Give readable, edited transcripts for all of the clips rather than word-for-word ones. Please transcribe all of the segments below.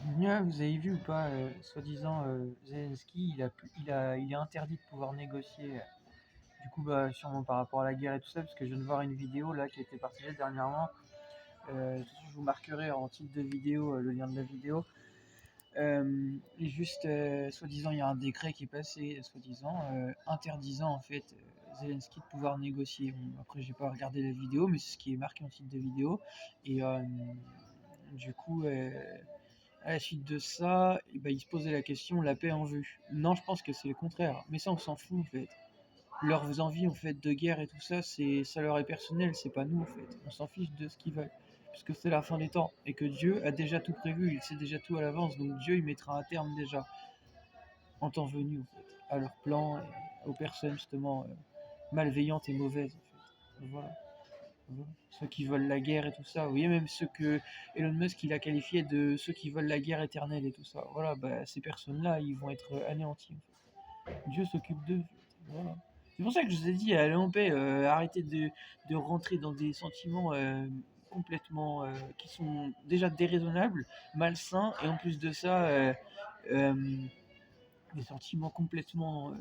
Ouais, vous avez vu ou pas, soi-disant, Zelensky, il est interdit de pouvoir négocier. Du coup, bah, sûrement par rapport à la guerre et tout ça, parce que je viens de voir une vidéo là qui a été partagée dernièrement. De toute façon, je vous marquerai en titre de vidéo le lien de la vidéo. Et juste, soi-disant, il y a un décret qui est passé, soi-disant, interdisant en fait Zelensky de pouvoir négocier. Bon, après, j'ai pas regardé la vidéo, mais c'est ce qui est marqué en titre de vidéo. Et du coup, à la suite de ça, et ben, il se posait la question, la paix en vue. Non, je pense que c'est le contraire. Mais ça, on s'en fout en fait. Leurs envies en fait de guerre et tout ça, ça leur est personnel, c'est pas nous en fait. On s'en fiche de ce qu'ils veulent. Puisque c'est la fin des temps. Et que Dieu a déjà tout prévu, il sait déjà tout à l'avance. Donc Dieu, il mettra un terme déjà, en temps venu en fait, à leurs plans, et aux personnes justement malveillantes et mauvaises en fait. Voilà. Voilà. Ceux qui veulent la guerre et tout ça. Vous voyez, même ceux que Elon Musk il a qualifié de ceux qui veulent la guerre éternelle et tout ça. Voilà, bah, ces personnes-là, ils vont être anéantis. En fait. Dieu s'occupe d'eux. En fait. Voilà. C'est pour ça que je vous ai dit, allez en paix, arrêtez de rentrer dans des sentiments complètement qui sont déjà déraisonnables, malsains, et en plus de ça, euh, des sentiments complètement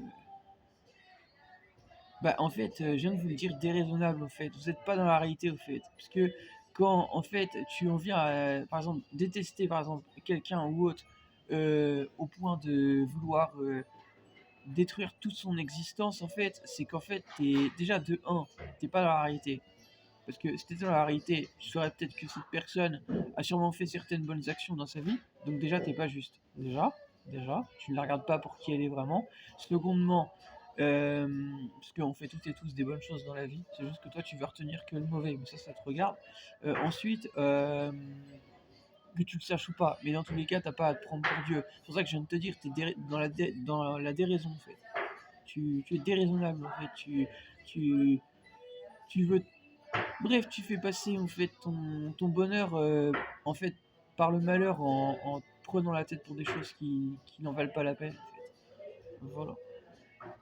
bah, en fait, je viens de vous le dire, déraisonnable, en fait. Vous n'êtes pas dans la réalité, au fait. Parce que quand, en fait, tu en viens à, par exemple, détester, par exemple, quelqu'un ou autre, au point de vouloir détruire toute son existence, en fait, c'est qu'en fait, t'es déjà de un, t'es pas dans la réalité. Parce que si t'étais dans la réalité, tu saurais peut-être que cette personne a sûrement fait certaines bonnes actions dans sa vie. Donc déjà, t'es pas juste. Déjà, tu ne la regardes pas pour qui elle est vraiment. Secondement, parce qu'on fait toutes et tous des bonnes choses dans la vie, c'est juste que toi, tu veux retenir que le mauvais, mais ça te regarde. Ensuite, que tu le saches ou pas, mais dans tous les cas, t'as pas à te prendre pour Dieu. C'est pour ça que je viens de te dire, t'es dans la déraison, en fait. Tu es déraisonnable, en fait. Tu, tu veux Bref, tu fais passer en fait ton bonheur en fait par le malheur en te prenant la tête pour des choses qui n'en valent pas la peine. En fait. Voilà.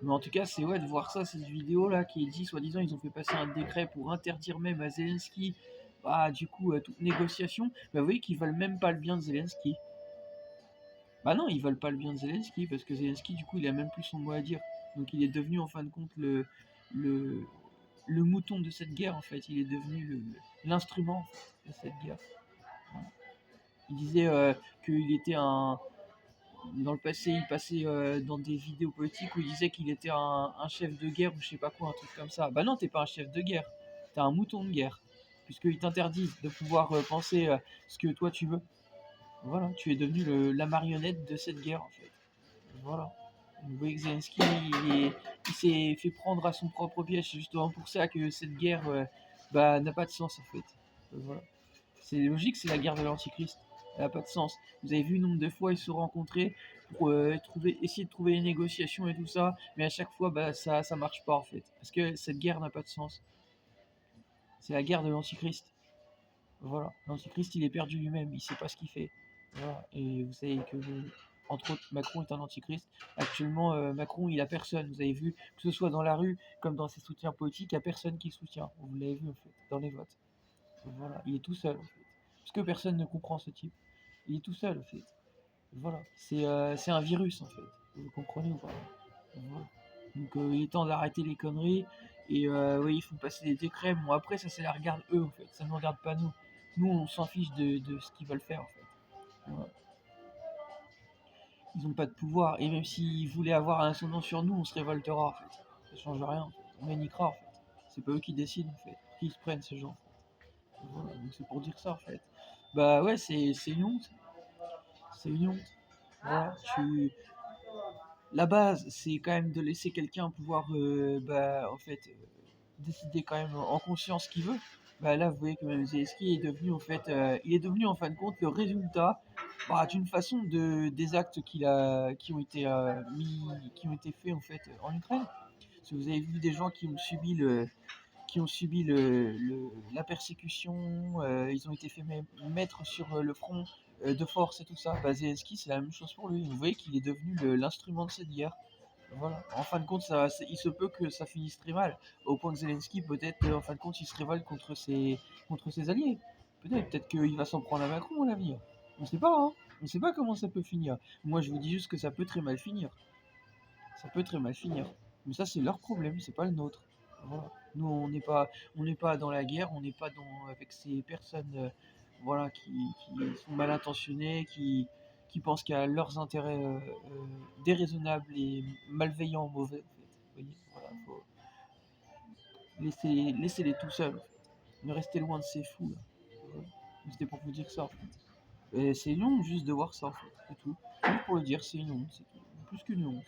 Mais en tout cas, c'est ouais de voir ça, cette vidéo là qui est dit, soi-disant, ils ont fait passer un décret pour interdire même à Zelensky, bah du coup, toute négociation. Bah vous voyez qu'ils veulent même pas le bien de Zelensky. Bah non, ils veulent pas le bien de Zelensky parce que Zelensky, du coup, il a même plus son mot à dire. Donc il est devenu en fin de compte le, le mouton de cette guerre en fait. Il est devenu l'instrument en fait, de cette guerre. Voilà. Il disait qu'il était un. Dans le passé, il passait dans des vidéos politiques où il disait qu'il était un chef de guerre ou je sais pas quoi, un truc comme ça. Bah non, t'es pas un chef de guerre, t'es un mouton de guerre. Puisqu'ils t'interdisent de pouvoir penser ce que toi tu veux. Voilà, tu es devenu la marionnette de cette guerre en fait. Voilà. Vous voyez que Zelensky, il s'est fait prendre à son propre piège. C'est justement pour ça que cette guerre bah, n'a pas de sens en fait. Voilà. C'est logique, c'est la guerre de l'Antichrist. Elle n'a pas de sens. Vous avez vu le nombre de fois ils se sont rencontrés pour essayer de trouver les négociations et tout ça, mais à chaque fois bah, ça marche pas en fait. Parce que cette guerre n'a pas de sens. C'est la guerre de l'Antichrist. Voilà. L'Antichrist il est perdu lui-même, il sait pas ce qu'il fait. Voilà. Et vous savez que entre autres Macron est un antichrist. Actuellement Macron il a personne. Vous avez vu que ce soit dans la rue comme dans ses soutiens politiques, il n'y a personne qui le soutient. Vous l'avez vu en fait dans les votes. Voilà. Il est tout seul en fait. Parce que personne ne comprend ce type. Il est tout seul en fait. Voilà. C'est un virus en fait. Vous comprenez ou pas? Voilà. Donc il est temps d'arrêter les conneries. Et oui, ils font passer des décrets. Bon après ça la regarde eux en fait. Ça ne regarde pas nous. Nous on s'en fiche de ce qu'ils veulent faire en fait. Voilà. Ils n'ont pas de pouvoir. Et même s'ils voulaient avoir un ascendant sur nous, on se révoltera en fait. Ça change rien en fait. On méniquera en fait. C'est pas eux qui décident en fait. Qui se prennent ces gens. Voilà. Donc c'est pour dire ça en fait. Bah ouais, c'est une honte. C'est une honte. Voilà. La base, c'est quand même de laisser quelqu'un pouvoir bah, en fait décider quand même en conscience ce qu'il veut. Bah là, vous voyez que même Zelensky est devenu en fait, il est devenu en fin de compte le résultat bah, d'une façon des actes qui ont été qui ont été faits en fait en Ukraine. Parce que vous avez vu des gens qui ont subi la persécution, ils ont été fait mettre sur le front de force et tout ça. Bah, Zelensky, c'est la même chose pour lui. Vous voyez qu'il est devenu l'instrument de cette guerre. Voilà. En fin de compte, il se peut que ça finisse très mal. Au point que Zelensky, peut-être, en fin de compte, il se révolte contre ses alliés. Peut-être qu'il va s'en prendre à Macron à l'avenir. On ne sait pas, hein. On sait pas comment ça peut finir. Moi, je vous dis juste que ça peut très mal finir. Ça peut très mal finir. Mais ça, c'est leur problème, c'est pas le nôtre. Voilà. Nous, on n'est pas dans la guerre, on n'est pas avec ces personnes, voilà, qui sont mal intentionnées, qui pensent qu'à leurs intérêts déraisonnables et malveillants, mauvais. En fait. Vous voyez, voilà, faut laissez-les tout seuls. En fait. Mais restez loin de ces fous là. Voilà. C'était pour vous dire ça. En fait. Et c'est une honte juste de voir ça, en fait. C'est tout. Juste pour le dire, c'est une honte, c'est tout. Plus qu'une honte.